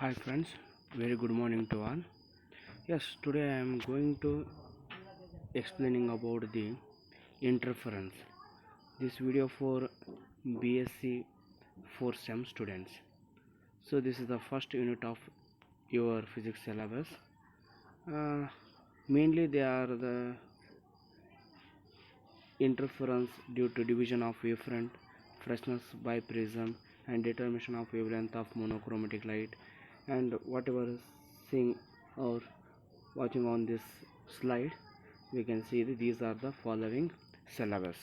Hi friends, very good morning to all. Yes, today I am going to explaining about the interference. This video for BSc 4 SEM students. So this is the first unit of your physics syllabus. Uh, Mainly they are the interference due to division of wavefront, freshness by prism, and determination of wavelength of monochromatic light, and whatever seeing or watching on this slide we can see that these are the following syllabus.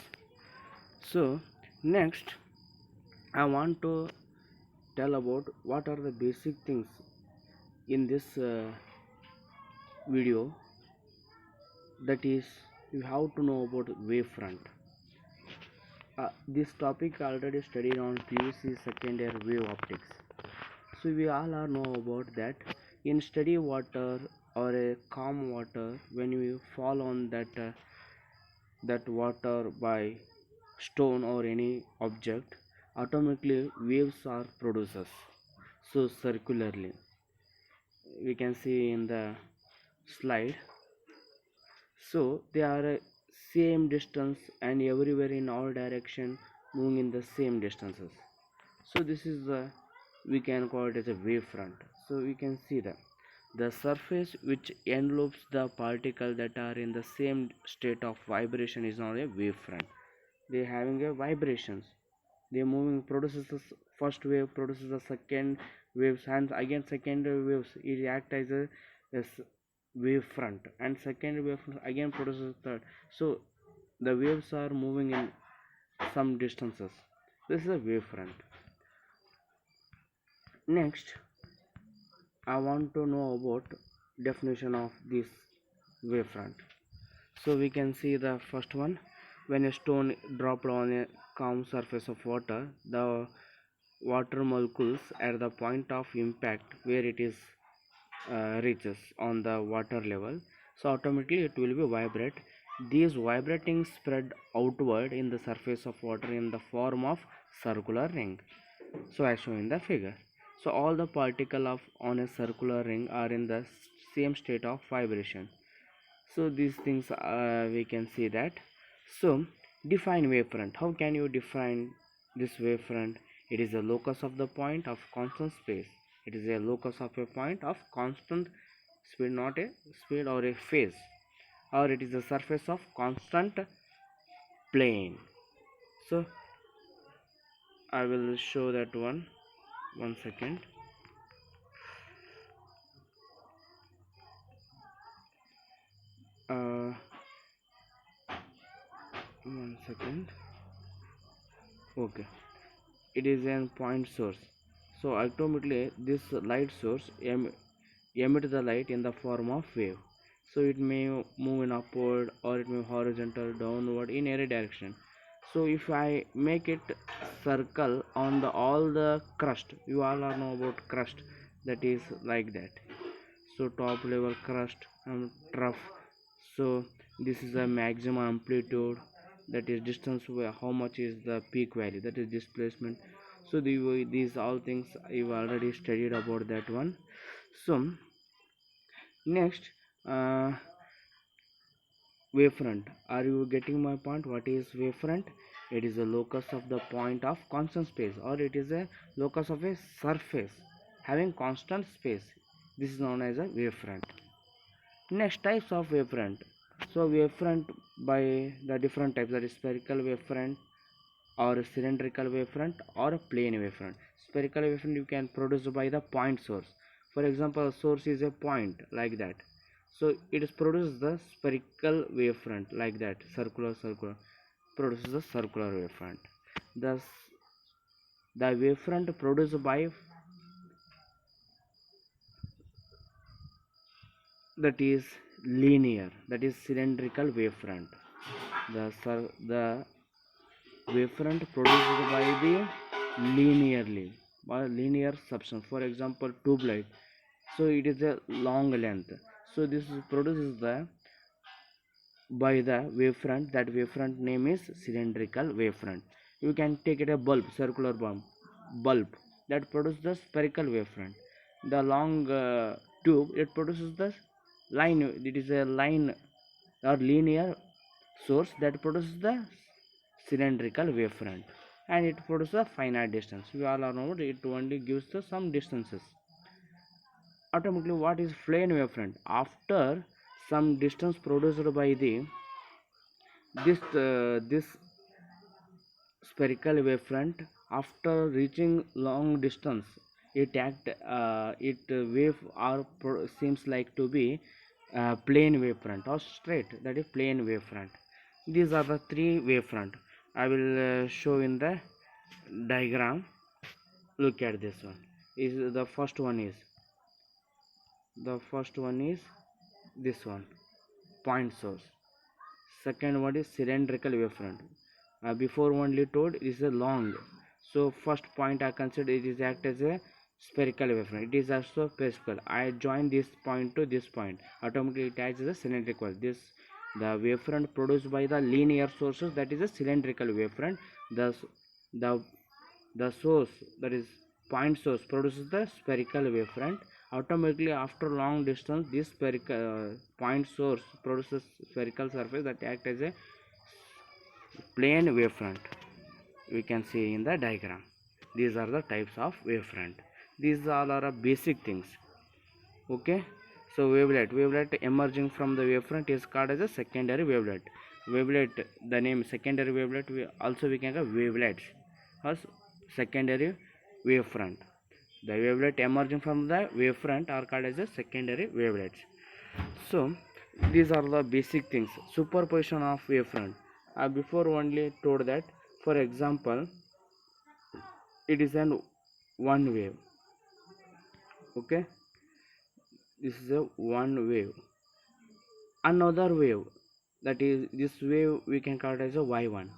So next I want to tell about what are the basic things in this video, that is you have to know about wavefront. This topic already studied on PUC second year wave optics, so we all are know about that. In steady water or a calm water, when you fall on that water by stone or any object, automatically waves are produced, so circularly we can see in the slide. So they are same distance and everywhere in all direction moving in the same distances. So this is the, we can call it as a wavefront. So we can see that the surface which envelopes the particle that are in the same state of vibration is not a wavefront. They having a vibrations, they moving, produces the first wave, produces the second waves, and again second waves, it act as a wave front, and second wave again produces third. So the waves are moving in some distances. This is a wave front. Next I want to know about definition of this wave front. So we can see the first one: when a stone dropped on a calm surface of water, the water molecules at the point of impact where it is reaches on the water level, so automatically it will be vibrate. These vibrating spread outward in the surface of water in the form of circular ring, so as shown in the figure. So all the particle of on a circular ring are in the same state of vibration. So these things we can see that. So define wavefront. How can you define this wavefront? It is a locus of the point of constant space. It is a locus of a point of constant speed, not a speed or a phase, or it is a surface of constant plane. So I will show that one second. uh, One second. Okay, it is a point source. So ultimately this light source emit the light in the form of wave. So it may move in upward or it may horizontal, downward, in any direction. So if I make it circle on the all the crust, you all are know about crust, that is like that. So top level crust and trough. So this is the maximum amplitude, that is distance where how much is the peak value, that is displacement. So these all things you've already studied about that one. So next, uh, wavefront. Are you getting my point? What is wavefront? It is a locus of the point of constant space, or it is a locus of a surface having constant space. This is known as a wavefront. Next, types of wavefront. So wavefront by the different types, that is spherical wavefront or cylindrical wavefront or a plane wavefront. Spherical wavefront you can produce by the point source. For example, source is a point like that, so it is produces the spherical wavefront like that, circular produces the circular wavefront. Thus the wavefront produced by, that is linear, that is cylindrical wavefront. The wavefront produced by the linearly by linear substance. For example, tube light, so it is a long length, so this produces the by the wavefront. That wavefront name is cylindrical wavefront. You can take it a bulb, circular bulb that produces the spherical wavefront. the long tube, it produces the line. It is a line or linear source that produces the cylindrical wavefront, and it produces a finite distance. We all know it only gives the some distances. Automatically, what is plane wavefront? After some distance produced by the this spherical wavefront, after reaching long distance, it wave or seems like to be plane wavefront or straight, that is plane wavefront. These are the three wavefront. I will show in the diagram. Look at this one. Is the first one is this one, point source. Second one is cylindrical wavefront. Before only told it is a long, so first point I consider it is act as a spherical wavefront. It is also spherical. I join this point to this point, automatically it acts as a cylindrical. This the wavefront produced by the linear sources, that is a cylindrical wavefront. The the source, that is point source, produces the spherical wavefront. Automatically after long distance, this spherical point source produces spherical surface that act as a plane wavefront. We can see in the diagram. These are the types of wavefront. These all are basic things. Okay, so wavelet emerging from the wavefront is called as a secondary wavelet. Wavelet, the name secondary wavelet, we can have wavelets as secondary wavefront. The wavelet emerging from the wavefront are called as a secondary wavelets. So these are the basic things. Superposition of wavefront. Before only told that, for example, it is an one wave. Okay, this is a one wave. Another wave, that is this wave we can call it as a y1.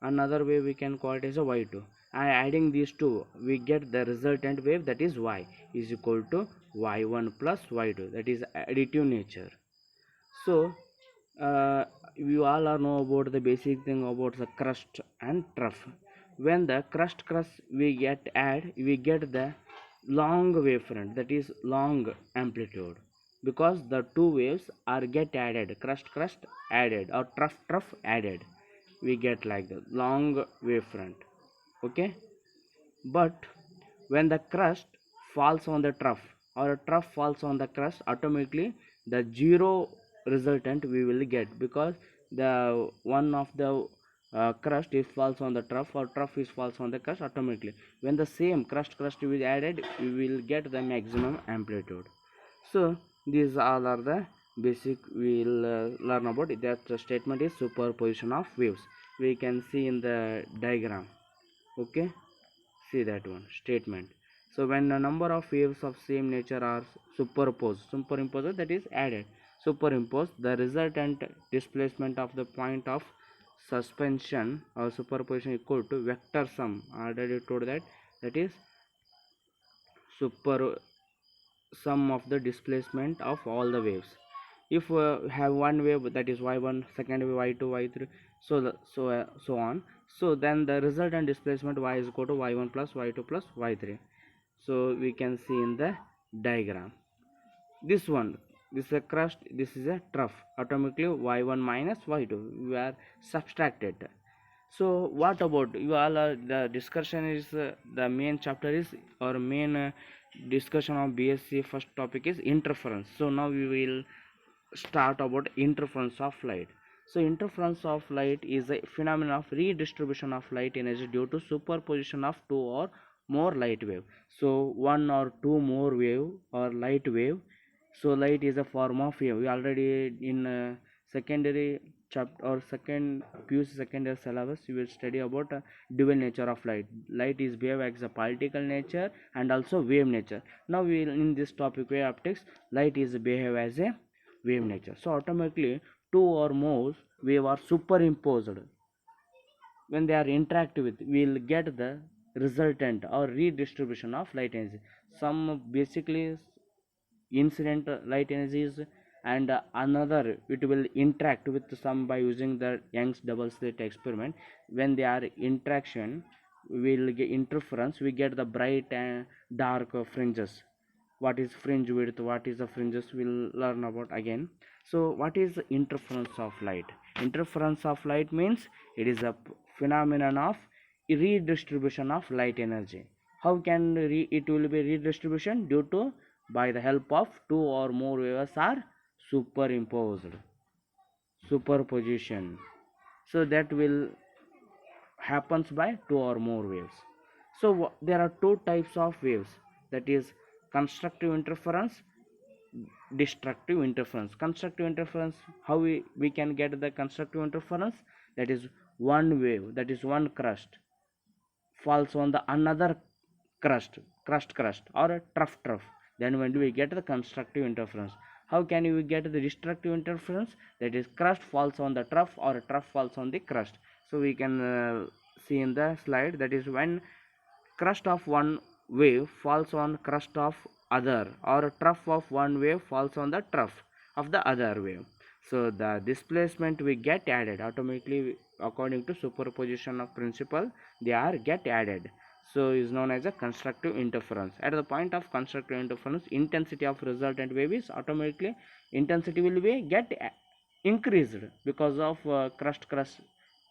Another wave we can call it as a y2. And adding these two, we get the resultant wave, that is y is equal to y1 plus y2, that is additive nature. So you all are know about the basic thing about the crust and trough. When the crust we get the long wavefront, that is long amplitude, because the two waves are get added, crust added or trough added, we get like the long wavefront. Okay, but when the crust falls on the trough or a trough falls on the crust, automatically the zero resultant we will get, because the one of the crust is falls on the trough or trough is falls on the crust. Automatically when the same crust is added, we will get the maximum amplitude. So these all are the basic we will learn about it. That the statement is superposition of waves. We can see in the diagram. Okay, see that one statement. So when a number of waves of same nature are superimposed, that is added, superimposed, the resultant displacement of the point of suspension or superposition equal to vector sum. I already told that, that is super sum of the displacement of all the waves. If have one wave, that is y1, second wave y2, y3, so on. So then the resultant displacement y is equal to y1 plus y2 plus y3. So we can see in the diagram. This one, this is a crust, this is a trough. Automatically y1 minus y2 we are subtracted. So what about you all are, the discussion is the main chapter is, or main discussion of BSc first topic is interference. So now we will start about interference of light. So interference of light is a phenomenon of redistribution of light energy due to superposition of two or more light wave. So one or two more wave or light wave. So light is a form of wave. We already in secondary chapter or second PUC secondary syllabus you will study about dual nature of light. Light is behave as a particle nature and also wave nature. Now we will in this topic wave optics, light is behave as a wave nature. So automatically two or more wave are superimposed. When they are interactive with, we will get the resultant or redistribution of light energy. Some basically incident light energies, and another it will interact with some by using the Young's double slit experiment. When they are interaction, we will get interference, we get the bright and dark fringes. what is fringe width, what is the fringes, we'll learn about again. So what is the interference of light? Interference of light means it is a phenomenon of redistribution of light energy. How can it will be redistribution? Due to by the help of two or more waves are superimposed, superposition. So that will happens by two or more waves. So there are two types of waves, that is constructive interference, destructive interference. Constructive interference, how we can get the constructive interference? That is one wave, that is one crust falls on the another crust or a trough, then when do we get the constructive interference? How can we get the destructive interference? That is crust falls on the trough or a trough falls on the crust. So we can see in the slide, that is when crust of one wave falls on crust of other, or trough of one wave falls on the trough of the other wave. So the displacement we get added automatically according to superposition of principle, they are get added. So is known as a constructive interference. At the point of constructive interference, intensity of resultant wave is automatically, intensity will be get increased because of crust,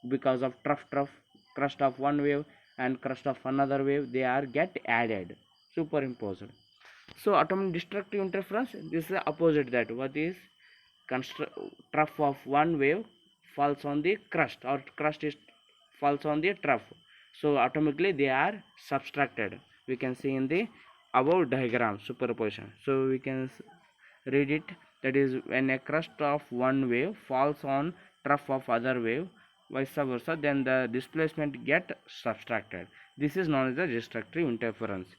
because of trough, crust of one wave and crust of another wave, they are get added, superimposed. So automatic destructive interference, this is the opposite, that what is trough of one wave falls on the crust, or crust is falls on the trough, so automatically they are subtracted. We can see in the above diagram superposition. So we can read it, that is when a crust of one wave falls on trough of other wave, vice versa, then the displacement get subtracted. This is known as the destructive interference.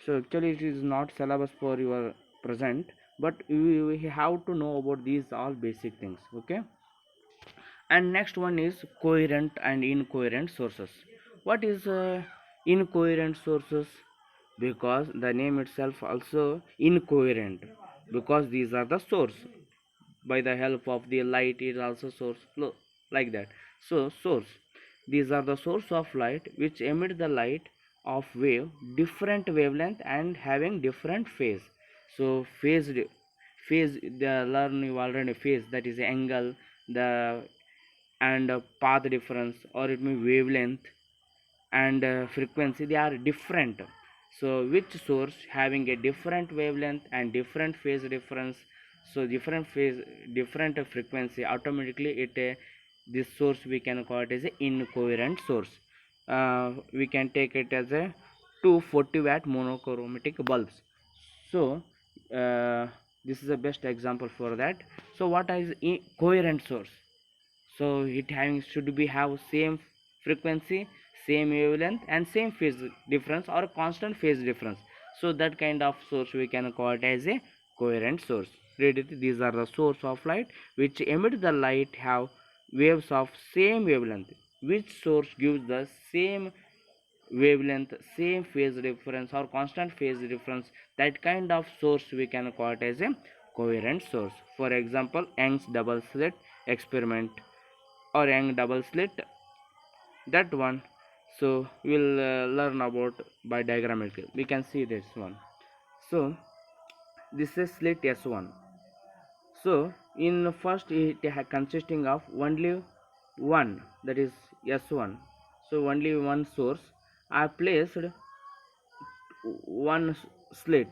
So actually it is not syllabus for your present, but we have to know about these all basic things, okay? And next one is coherent and incoherent sources. What is incoherent sources? Because the name itself also incoherent, because these are the source, by the help of the light it also source flow, like that. So source, these are the source of light which emit the light of wave different wavelength and having different phase. So phase the learn you already, phase, that is angle, the and path difference, or it may wavelength and frequency, they are different. So which source having a different wavelength and different phase difference, so different phase, different frequency, automatically it this source we can call it as a incoherent source. We can take it as a 240-watt monochromatic bulbs. So this is the best example for that. So what is coherent source? So it having should be have same frequency, same wavelength and same phase difference or constant phase difference. So that kind of source we can call it as a coherent source. Read it, these are the source of light which emit the light have waves of same wavelength, which source gives the same wavelength, same phase difference or constant phase difference, that kind of source we can call it as a coherent source. For example, Young's double slit experiment or Young double slit, that one. So we'll learn about by diagrammatically, we can see this one. So this is slit S1. So in first it consisting of only one, that is S1. So only one source. I placed one slit.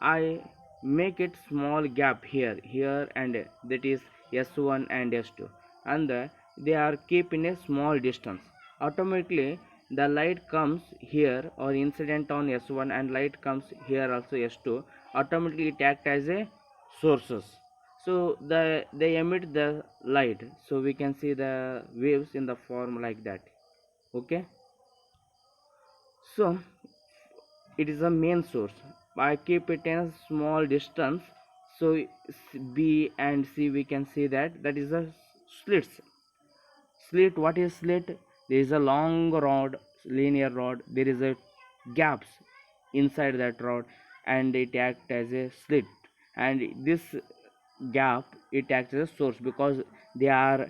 I make it small gap here and that is S1 and S2, and they are kept in a small distance. Automatically the light comes here or incident on S1 and light comes here also S2, automatically it act as a sources. So they emit the light, so we can see the waves in the form like that, okay? So it is a main source. I keep it in a small distance, so B and C we can see that is a slits. Slit, what is slit? There is a long rod, linear rod, there is a gaps inside that rod and it acts as a slit, and this gap it acts as a source because they are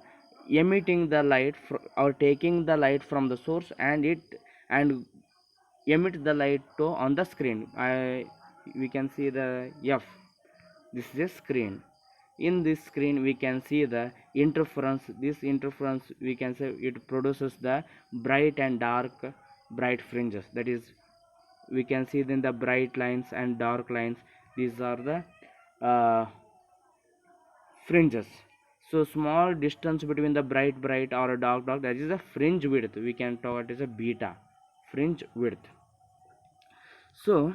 emitting the light or taking the light from the source and it and emit the light to on the screen. we can see the F. This is a screen. In this screen we can see the interference. This interference, we can say, it produces the bright and dark bright fringes. That is, we can see then the bright lines and dark lines. These are the fringes. So small distance between the bright or a dark, that is a fringe width. We can talk it as a beta fringe width. So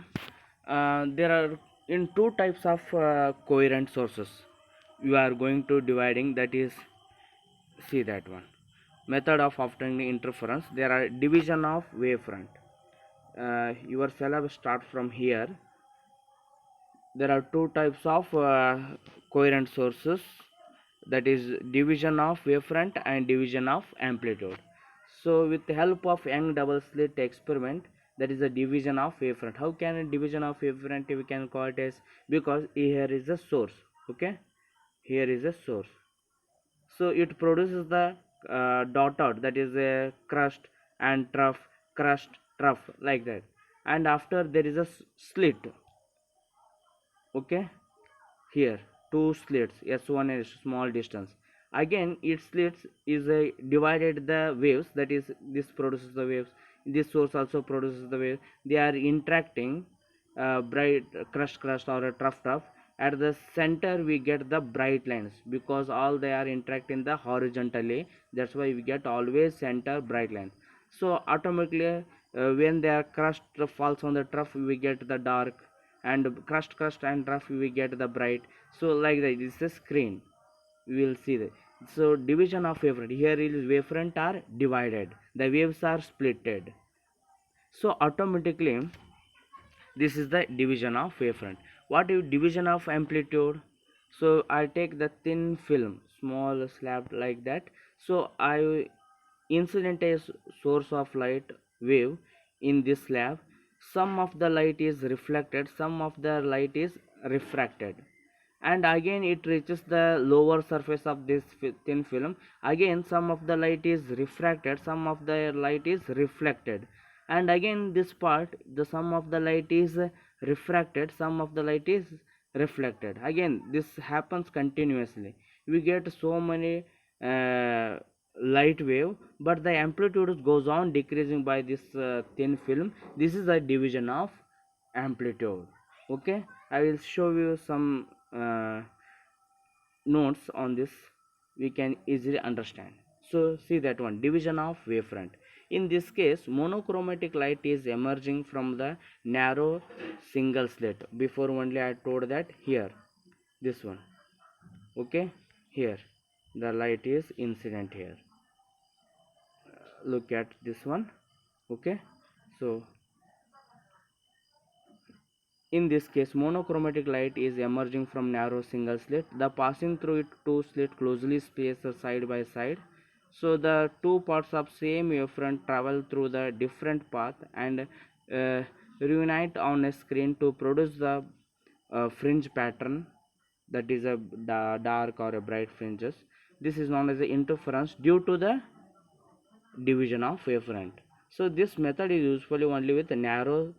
there are in two types of coherent sources you are going to dividing, that is, see that one method of obtaining interference. There are division of wavefront. Your syllabus start from here. There are two types of coherent sources, that is division of wavefront and division of amplitude. So with the help of Young double slit experiment, that is the division of wavefront. How can a division of wavefront we can call it as, because here is a source, okay, here is a source, so it produces the dot, that is a crust and trough, crust trough, like that. And after there is a slit, okay, here two slits, s1 is small distance. Again it slits is a divided the waves, that is this produces the waves, this source also produces the wave. They are interacting, bright crust or a trough. At the center we get the bright lines, because all they are interacting the horizontally, that's why we get always center bright lines. So automatically when their crust falls on the trough, we get the dark, and crust and rough we get the bright. So like that, this is a screen, we will see that. So division of wavefront, here is wavefront are divided, the waves are splitted. So automatically this is the division of wavefront. What is division of amplitude? So I take the thin film, small slab like that. So I incident a source of light wave in this slab. Some of the light is reflected, some of the light is refracted, and again it reaches the lower surface of this thin film. Again some of the light is refracted, some of the light is reflected, and again this part, the some of the light is refracted, some of the light is reflected. Again this happens continuously. We get so many light wave, but the amplitude goes on decreasing by this thin film. This is a division of amplitude. Okay, I will show you some notes on this, we can easily understand. So see that one, division of wavefront. In this case monochromatic light is emerging from the narrow single slit. Before only I told that, here this one, okay, here the light is incident here. Look at this one, okay. So in this case monochromatic light is emerging from narrow single slit. The passing through it two slit closely spaced side by side. So the two parts of same wavefront travel through the different path and reunite on a screen to produce the fringe pattern, that is a dark or a bright fringes. This is known as the interference due to the division of wavefront. So this method is usually only with narrow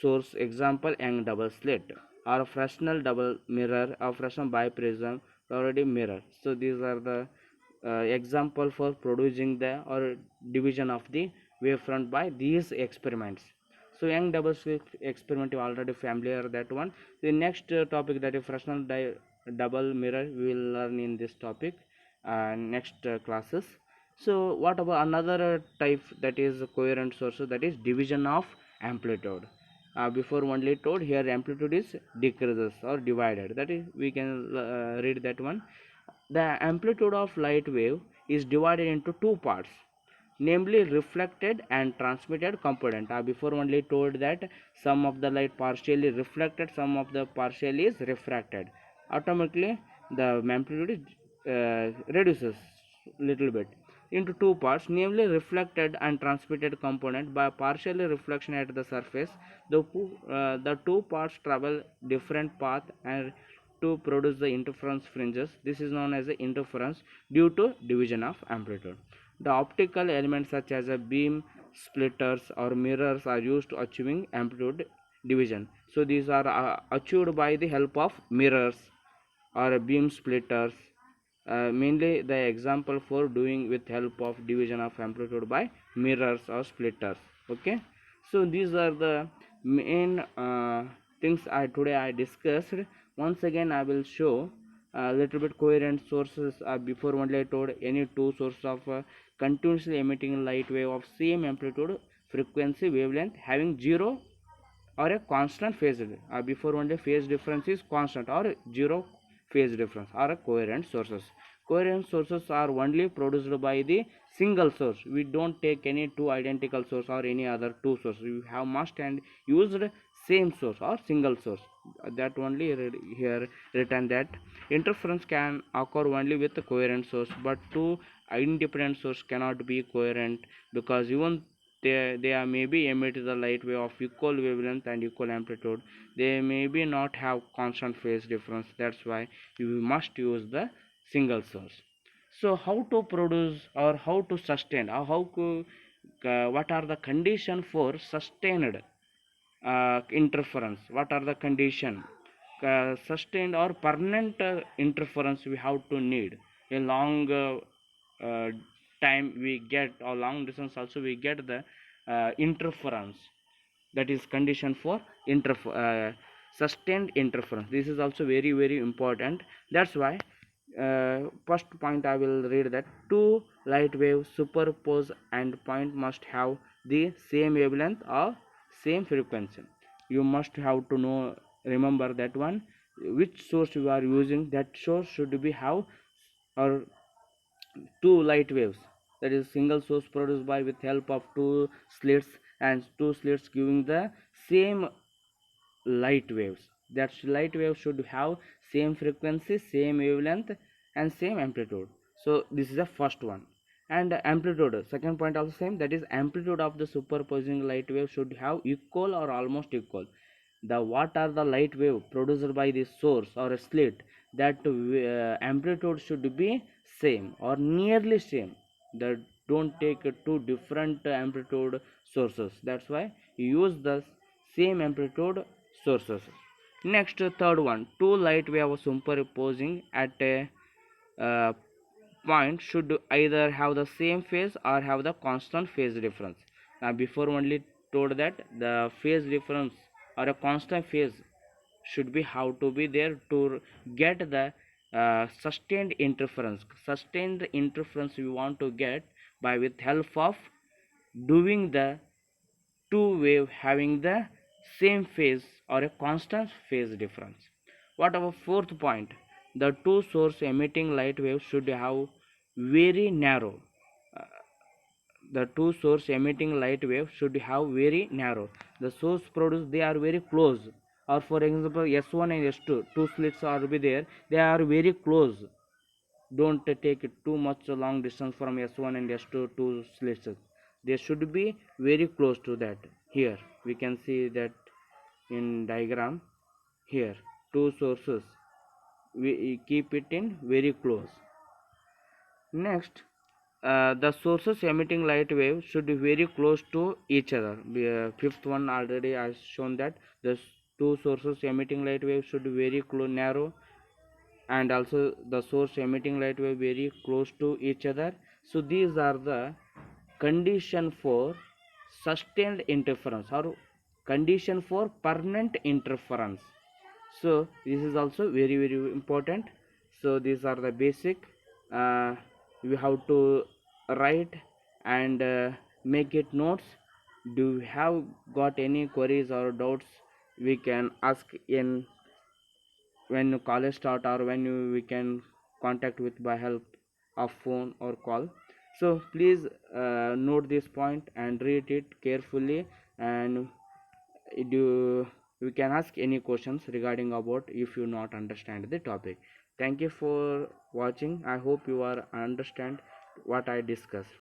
source, example Young double slit, or Fresnel double mirror, or Fresnel biprism already mirror. So these are the example for producing the or division of the wavefront by these experiments. So Young double slit experiment you already familiar that one. The next topic, that is Fresnel double mirror, we will learn in this topic next classes. So what about another type, that is coherent sources, that is division of amplitude. Before only told, here amplitude is decreases or divided, that is we can read that one. The amplitude of light wave is divided into two parts, namely reflected and transmitted component. Before only told that some of the light partially reflected, some of the partially is refracted. Automatically the amplitude is reduces little bit into two parts, namely reflected and transmitted component. By partial reflection at the surface, the two parts travel different path and to produce the interference fringes. This is known as the interference due to division of amplitude. The optical elements such as a beam splitters or mirrors are used to achieving amplitude division. So these are achieved by the help of mirrors or beam splitters. Mainly the example for doing with help of division of amplitude by mirrors or splitters. Okay, so these are the main things I discussed. Once again I will show a little bit coherent sources. Before only I told any two sources of continuously emitting light wave of same amplitude, frequency, wavelength having zero or a constant phase difference. Before only phase difference is constant or zero phase difference are coherent sources. Coherent sources are only produced by the single source. We don't take any two identical source or any other two sources. We have must and used same source or single source. That only here written that interference can occur only with the coherent source, but two independent source cannot be coherent, because even they are maybe emit the light wave of equal wavelength and equal amplitude, they maybe not have constant phase difference. That's why you must use the single source. So how to produce or how to sustain, or how to what are the condition for sustained interference? What are the condition? Sustained or permanent interference we have to need a long uh, time we get, or long distance also we get the interference. That is condition for sustained interference. This is also very important. That's why first point I will read that two light waves superpose and point must have the same wavelength or same frequency. You must have to know, remember that one, which source you are using. That source should be have or two light waves, that is single source produced by with help of two slits, and two slits giving the same light waves. That light wave should have same frequency, same wavelength and same amplitude. So this is the first one. And amplitude, second point also same, that is amplitude of the superposing light wave should have equal or almost equal. The what are the light wave produced by the source or a slit, that amplitude should be same or nearly same. That don't take two different amplitude sources. That's why you use the same amplitude sources. Next, third one, two light waves superposing at a uh, point should either have the same phase or have the constant phase difference. Now before only told that the phase difference or a constant phase should be how to be there to get the sustained interference. Sustained interference we want to get by with help of doing the two wave having the same phase or a constant phase difference. What about fourth point? The two source emitting light waves should have very narrow. Uh, the two source emitting light wave should have very narrow. The source produced they are very close. Or for example, S1 and S2, two slits are be there. They are very close. Don't take it too much long distance from S1 and S2 two slits. They should be very close to that. Here we can see that in diagram. Here two sources, we keep it in very close. Next, the sources emitting light wave should be very close to each other. Fifth one already I shown that the two sources emitting light wave should be very close, narrow, and also the source emitting light wave very close to each other. So these are the condition for sustained interference or condition for permanent interference. So this is also very important. So these are the basic. We have to write and make it notes. Do you have got any queries or doubts? We can ask in when college start, or when we can contact with by help of phone or call. So please note this point and read it carefully, and do we can ask any questions regarding about if you not understand the topic. Thank you for watching. I hope you are understand what I discussed.